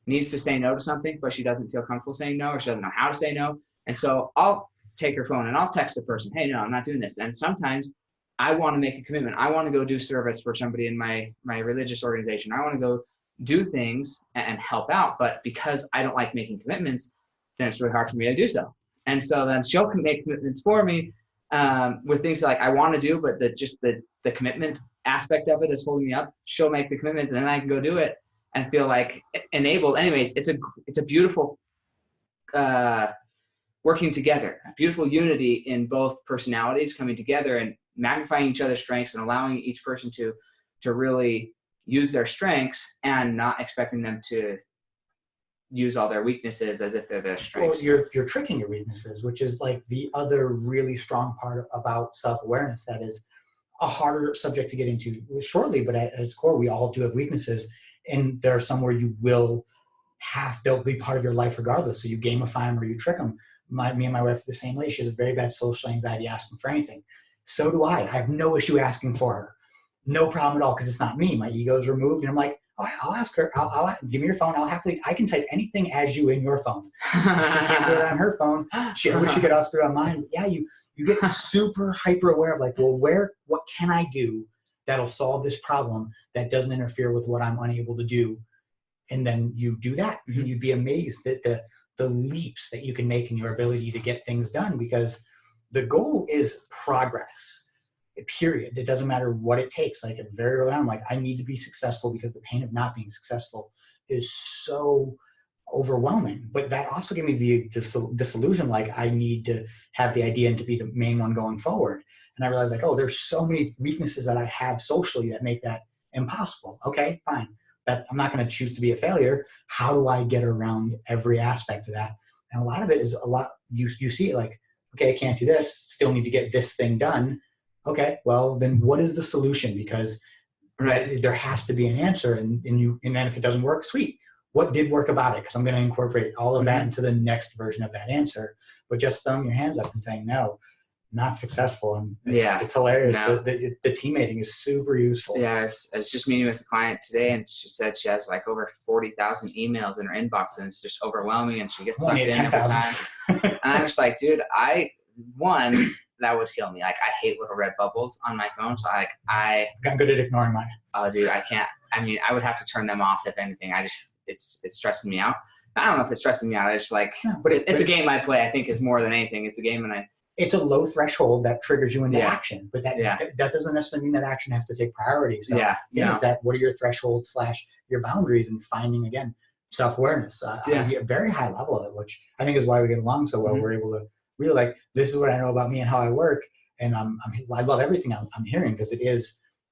[SPEAKER 1] needs to say no to something, but she doesn't feel comfortable saying no, or she doesn't know how to say no. And so I'll take her phone and I'll text the person, hey, no, I'm not doing this. And sometimes I want to make a commitment. I want to go do service for somebody in my religious organization. I want to go do things and help out. But because I don't like making commitments, then it's really hard for me to do so. And so then she'll make commitments for me with things like I want to do, but the commitment aspect of it is holding me up. She'll make the commitments and then I can go do it and feel like enabled. Anyways, it's a beautiful working together, a beautiful unity in both personalities coming together and magnifying each other's strengths and allowing each person to really use their strengths and not expecting them to use all their weaknesses as if they're their strengths.
[SPEAKER 2] Well, you're tricking your weaknesses, which is like the other really strong part about self-awareness that is a harder subject to get into shortly, but at its core, we all do have weaknesses, and there are some where you will they'll be part of your life regardless, so you gamify them or you trick them. Me and my wife are the same way. She has a very bad social anxiety asking for anything. So do I. I have no issue asking for her. No problem at all, because it's not me. My ego is removed, and I'm like, oh, I'll ask her. I'll give me your phone. I can type anything as you in your phone. She can't do it on her phone. I wish she could ask her on mine. But yeah, you get super hyper aware of like, well, what can I do that'll solve this problem that doesn't interfere with what I'm unable to do? And then you do that. Mm-hmm. And you'd be amazed at the leaps that you can make in your ability to get things done, because the goal is progress. Period. It doesn't matter what it takes. Like very early on, like I need to be successful because the pain of not being successful is so overwhelming. But that also gave me the disillusion. Like I need to have the idea and to be the main one going forward. And I realized like, oh, there's so many weaknesses that I have socially that make that impossible. Okay, fine. that I'm not going to choose to be a failure. How do I get around every aspect of that? And a lot of it is you see it like, okay, I can't do this, still need to get this thing done. Okay, well then what is the solution? Because there has to be an answer, and then if it doesn't work, sweet. What did work about it? Because I'm going to incorporate all of that into the next version of that answer. But just throwing your hands up and saying no, not successful, and it's hilarious. No. The teammating is super useful.
[SPEAKER 1] Yeah, I was just meeting with a client today, and she said she has like over 40,000 emails in her inbox, and it's just overwhelming, and she gets sucked in every time. And I'm just like, dude, that would kill me. Like, I hate little red bubbles on my phone, so I
[SPEAKER 2] got good at ignoring mine.
[SPEAKER 1] Oh, dude, I can't. I mean, I would have to turn them off if anything. It's stressing me out. I don't know if it's stressing me out. It's just like, but it's a game I play. I think is more than anything. It's a game, and
[SPEAKER 2] it's a low threshold that triggers you into action, but that doesn't necessarily mean that action has to take priority. So it's that, what are your thresholds / your boundaries, and finding, again, self-awareness. A very high level of it, which I think is why we get along so well. We're able to really, like, this is what I know about me and how I work. And I love everything I'm hearing, because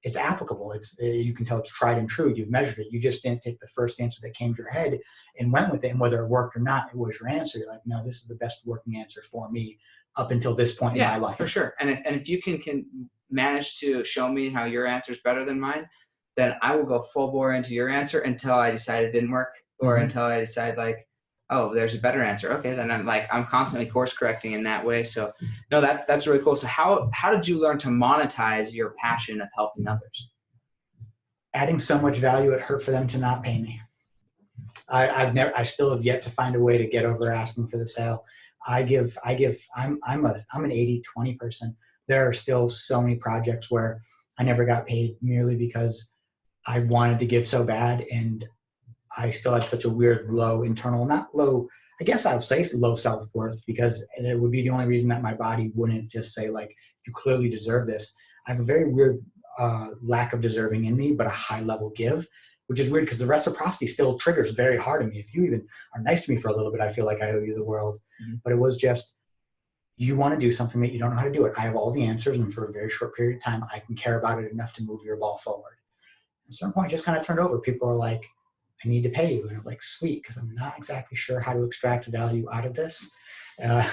[SPEAKER 2] it's applicable. You can tell it's tried and true. You've measured it. You just didn't take the first answer that came to your head and went with it. And whether it worked or not, it was your answer. You're like, no, this is the best working answer for me up until this point in my life.
[SPEAKER 1] For sure. And if you can manage to show me how your answer is better than mine, then I will go full bore into your answer until I decide it didn't work, or until I decide, like, oh, there's a better answer. Okay, then I'm constantly course correcting in that way. So no, that's really cool. So how did you learn to monetize your passion of helping others?
[SPEAKER 2] Adding so much value, it hurt for them to not pay me. I still have yet to find a way to get over asking for the sale. I'm an 80-20 person. There are still so many projects where I never got paid merely because I wanted to give so bad, and I still had such a weird not low, I guess I'll say low self-worth, because it would be the only reason that my body wouldn't just say, like, you clearly deserve this. I have a very weird lack of deserving in me, but a high level give, which is weird because the reciprocity still triggers very hard in me. If you even are nice to me for a little bit, I feel like I owe you the world. But it was just, you want to do something that you don't know how to do it. I have all the answers, and for a very short period of time, I can care about it enough to move your ball forward. At a certain point, it just kind of turned over. People are like, I need to pay you. And I'm like, sweet, because I'm not exactly sure how to extract value out of this.
[SPEAKER 1] Well,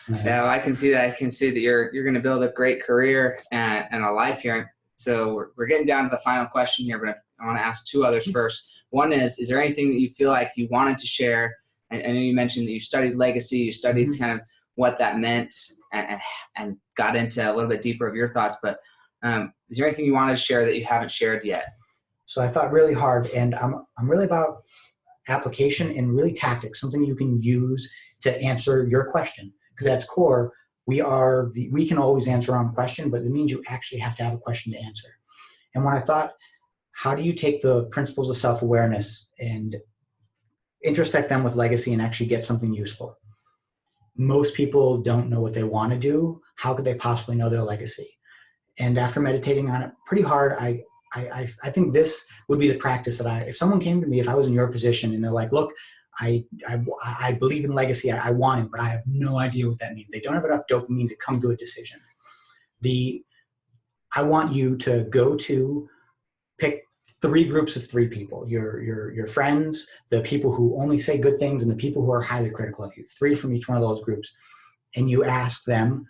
[SPEAKER 1] I can see that. I can see that you're going to build a great career and a life here. So we're getting down to the final question here, but I want to ask two others first. One is there anything that you feel like you wanted to share? I know you mentioned that you studied legacy, you studied kind of what that meant, and got into a little bit deeper of your thoughts, but is there anything you wanted to share that you haven't shared yet?
[SPEAKER 2] So I thought really hard, and I'm really about application and really tactics, something you can use to answer your question. Because at its core, we can always answer our own question, but it means you actually have to have a question to answer. And when I thought, how do you take the principles of self-awareness and intersect them with legacy and actually get something useful? Most people don't know what they want to do. How could they possibly know their legacy? And after meditating on it pretty hard, I think this would be the practice that if someone came to me, if I was in your position and they're like, look, I believe in legacy, I want it, but I have no idea what that means. They don't have enough dopamine to come to a decision. I want you to pick 3 groups of 3 people, your friends, the people who only say good things, and the people who are highly critical of you, 3 from each one of those groups. And you ask them,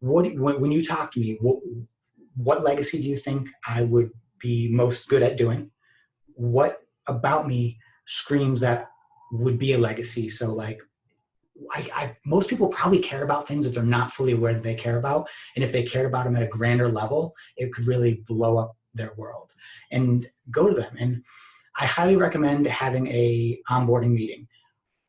[SPEAKER 2] when you talk to me, what legacy do you think I would be most good at doing? What about me screams that would be a legacy? So like, most people probably care about things that they're not fully aware that they care about. And if they cared about them at a grander level, it could really blow up their world. And go to them. And I highly recommend having a onboarding meeting.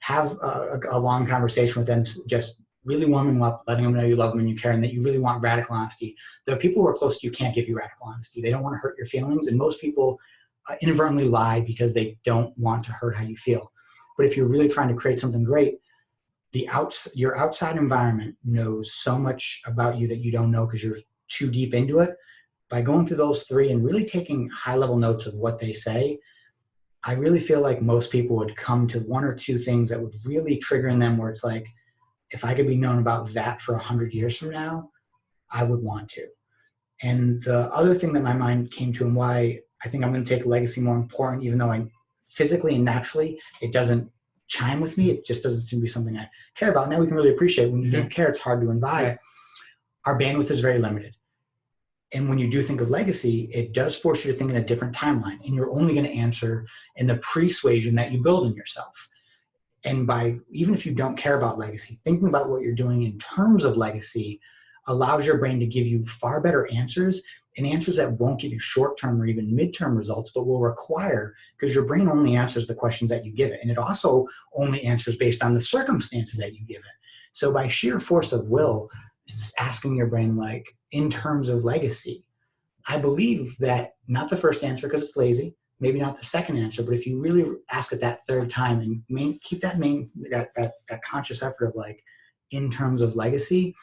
[SPEAKER 2] Have a long conversation with them, just really warming them up, letting them know you love them and you care, and that you really want radical honesty. The people who are close to you can't give you radical honesty. They don't want to hurt your feelings. And most people inadvertently lie because they don't want to hurt how you feel. But if you're really trying to create something great, your outside environment knows so much about you that you don't know because you're too deep into it. By going through those 3 and really taking high-level notes of what they say, I really feel like most people would come to 1 or 2 things that would really trigger in them where it's like, if I could be known about that for 100 years from now, I would want to. And the other thing that my mind came to, and why I think I'm going to take legacy more important, even though I physically and naturally, it doesn't chime with me. It just doesn't seem to be something I care about. Now we can really appreciate when you don't care, it's hard to imbibe.
[SPEAKER 1] Right.
[SPEAKER 2] Our bandwidth is very limited. And when you do think of legacy, it does force you to think in a different timeline. And you're only going to answer in the persuasion that you build in yourself. And by, even if you don't care about legacy, thinking about what you're doing in terms of legacy allows your brain to give you far better answers, and answers that won't give you short-term or even mid-term results, but will require, because your brain only answers the questions that you give it. And it also only answers based on the circumstances that you give it. So by sheer force of will, asking your brain, like, in terms of legacy, I believe that not the first answer because it's lazy, maybe not the second answer, but if you really ask it that third time and keep that conscious effort of, like, in terms of legacy,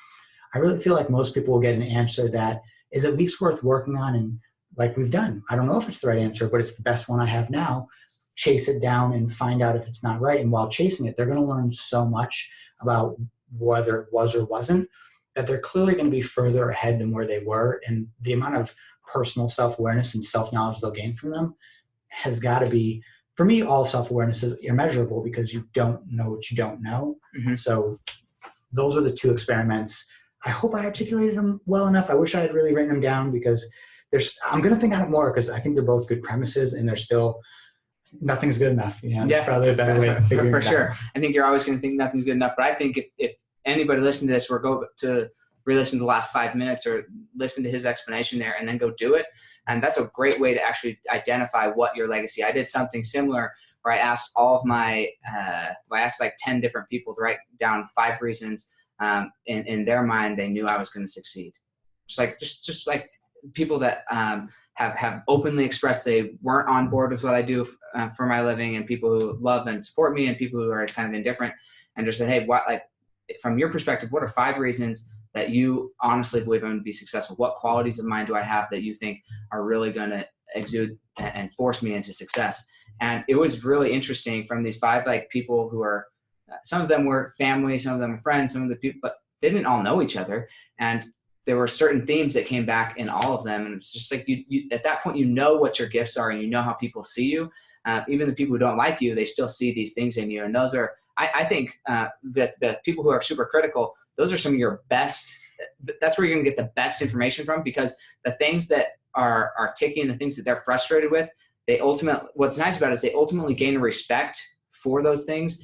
[SPEAKER 2] I really feel like most people will get an answer that is at least worth working on. And like we've done, I don't know if it's the right answer, but it's the best one I have now. Chase it down and find out if it's not right. And while chasing it, they're going to learn so much about whether it was or wasn't, that they're clearly going to be further ahead than where they were. And the amount of personal self-awareness and self-knowledge they'll gain from them has got to be, for me, all self-awareness is immeasurable because you don't know what you don't know.
[SPEAKER 1] Mm-hmm.
[SPEAKER 2] So those are the two experiments. I hope I articulated them well enough. I wish I had really written them down because I'm going to think on it more because I think they're both good premises and they're still, nothing's good enough. You know,
[SPEAKER 1] yeah,
[SPEAKER 2] probably a better way to figure it out.
[SPEAKER 1] For sure. I think you're always going to think nothing's good enough. But I think if anybody listened to this or go to re-listen to the last 5 minutes or listen to his explanation there and then go do it, and that's a great way to actually identify what your legacy. I did something similar where I asked all of my, I asked like 10 different people to write down 5 reasons in their mind they knew I was going to succeed. Just like people that have openly expressed they weren't on board with what I do for my living, and people who love and support me, and people who are kind of indifferent, and just said, hey, what, like, from your perspective, what are 5 reasons that you honestly believe I'm going to be successful? What qualities of mine do I have that you think are really going to exude and force me into success? And it was really interesting from these 5 like people who are, some of them were family, some of them were friends, some of the people, but they didn't all know each other. And there were certain themes that came back in all of them. And it's just like you at that point, you know what your gifts are and you know how people see you. Even the people who don't like you, they still see these things in you. And those are, I think that the people who are super critical, those are some of your best, that's where you're going to get the best information from, because the things that are ticking, the things that they're frustrated with, what's nice about it is they ultimately gain a respect for those things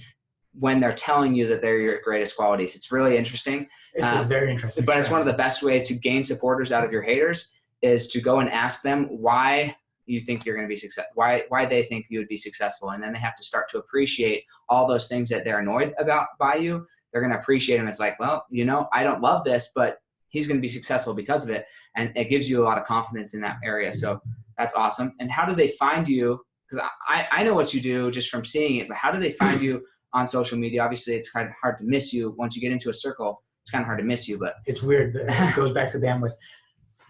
[SPEAKER 1] when they're telling you that they're your greatest qualities. It's really interesting.
[SPEAKER 2] It's very interesting.
[SPEAKER 1] But it's one of the best ways to gain supporters out of your haters is to go and ask them why you think you're going to be successful, why they think you would be successful. And then they have to start to appreciate all those things that they're annoyed about by you. They're going to appreciate them. It's like, well, you know, I don't love this, but he's going to be successful because of it. And it gives you a lot of confidence in that area. So that's awesome. And how do they find you? Because I know what you do just from seeing it, but how do they find you on social media? Obviously, it's kind of hard to miss you. Once you get into a circle, it's kind of hard to miss you. But
[SPEAKER 2] it's weird. It goes back to bandwidth.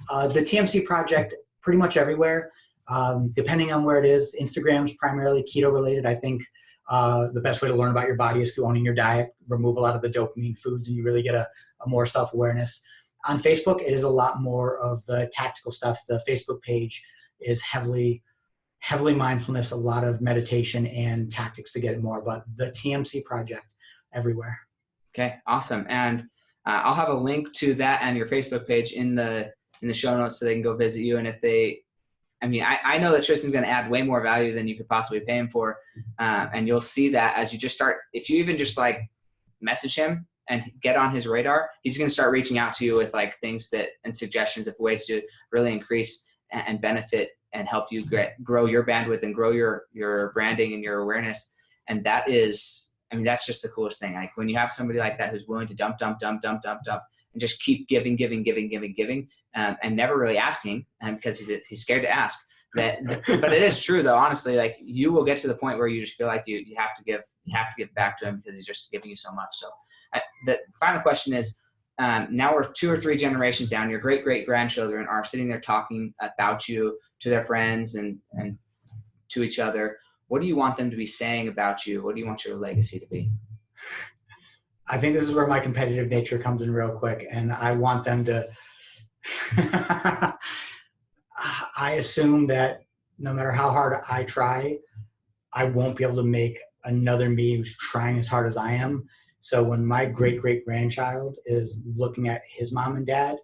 [SPEAKER 2] The TMC project, pretty much everywhere, depending on where it is. Instagram's primarily keto related. I think the best way to learn about your body is through owning your diet. Remove a lot of the dopamine foods, and you really get a more self-awareness. On Facebook, it is a lot more of the tactical stuff. The Facebook page is heavily mindfulness, a lot of meditation and tactics to get it more. But the TMC project, everywhere.
[SPEAKER 1] Okay, awesome. And I'll have a link to that and your Facebook page in the show notes so they can go visit you. And if they, I mean, I know that Tristan's going to add way more value than you could possibly pay him for. And you'll see that as you just start, if you even just like message him and get on his radar, he's going to start reaching out to you with like things and suggestions of ways to really increase and benefit and help you grow your bandwidth and grow your branding and your awareness. And that is, I mean, that's just the coolest thing. Like when you have somebody like that who's willing to dump, and just keep giving, and never really asking, because he's scared to ask. But it is true though. Honestly, like you will get to the point where you just feel like you have to give back to him because he's just giving you so much. So the final question is, now we're 2 or 3 generations down. Your great grandchildren are sitting there talking about you to their friends and to each other. What do you want them to be saying about you? What do you want your legacy to be?
[SPEAKER 2] I think this is where my competitive nature comes in real quick. And I want them to, I assume that no matter how hard I try, I won't be able to make another me who's trying as hard as I am. So when my great great grandchild is looking at his mom and dad,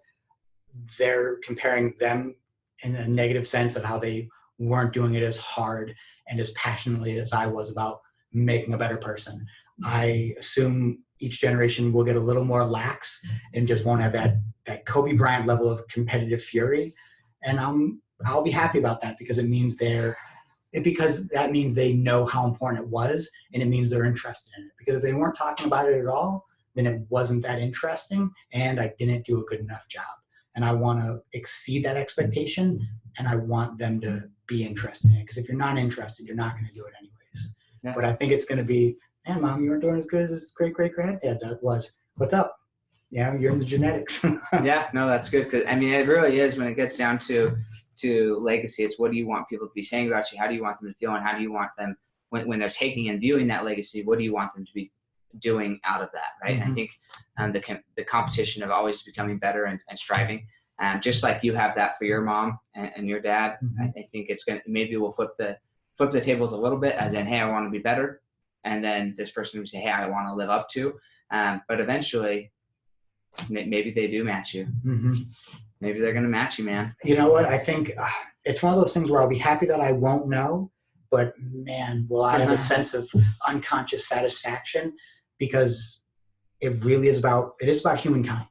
[SPEAKER 2] they're comparing them in a negative sense of how they weren't doing it as hard and as passionately as I was about making a better person. I assume each generation will get a little more lax and just won't have that Kobe Bryant level of competitive fury. And I'll be happy about that because it means because that means they know how important it was, and it means they're interested in it. Because if they weren't talking about it at all, then it wasn't that interesting, and I didn't do a good enough job. And I want to exceed that expectation, and I want them to be interested in it. Because if you're not interested, you're not going to do it anyways. Yeah. But I think it's going to be, man, Mom, you weren't doing as good as great great granddad was. What's up? Yeah, you're in the genetics.
[SPEAKER 1] Yeah, no, that's good. Because I mean, it really is when it gets down to legacy. It's what do you want people to be saying about you? How do you want them to feel? And how do you want them when they're taking and viewing that legacy? What do you want them to be doing out of that? Right. Mm-hmm. And I think the competition of always becoming better and striving, just like you have that for your mom and your dad. Mm-hmm. I think it's going to, maybe we'll flip the tables a little bit as in, hey, I want to be better. And then this person would say, hey, I want to live up to, but eventually maybe they do match you. Mm-hmm. Maybe they're going to match you, man.
[SPEAKER 2] You know what? I think it's one of those things where I'll be happy that I won't know, but man, will I have a sense of unconscious satisfaction because it is about humankind.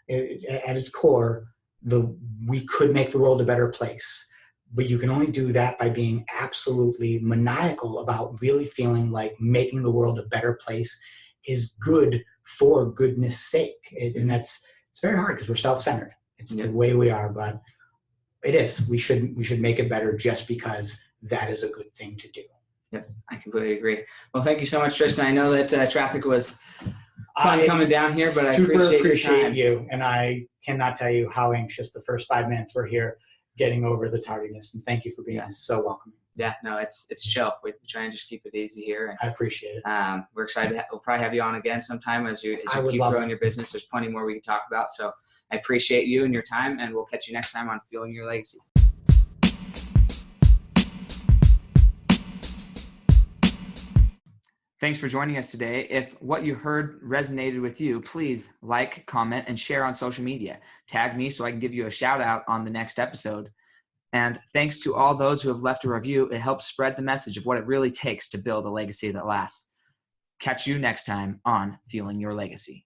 [SPEAKER 2] At its core, we could make the world a better place, but you can only do that by being absolutely maniacal about really feeling like making the world a better place is good for goodness sake. And it's very hard because we're self-centered. It's the way we are, but it is. We should make it better just because that is a good thing to do.
[SPEAKER 1] Yep, I completely agree. Well, thank you so much, Tristan. I know that traffic was fun coming down here, but I appreciate
[SPEAKER 2] you. And I cannot tell you how anxious the first 5 minutes were here getting over the tardiness. And thank you for being so welcoming.
[SPEAKER 1] Yeah, no, it's chill. We try and just keep it easy here. And,
[SPEAKER 2] I appreciate it.
[SPEAKER 1] We're excited. We'll probably have you on again sometime as you keep growing your business. There's plenty more we can talk about. So I appreciate you and your time, and we'll catch you next time on Fueling Your Legacy. Thanks for joining us today. If what you heard resonated with you, please like, comment, and share on social media. Tag me so I can give you a shout out on the next episode. And thanks to all those who have left a review. It helps spread the message of what it really takes to build a legacy that lasts. Catch you next time on Fueling Your Legacy.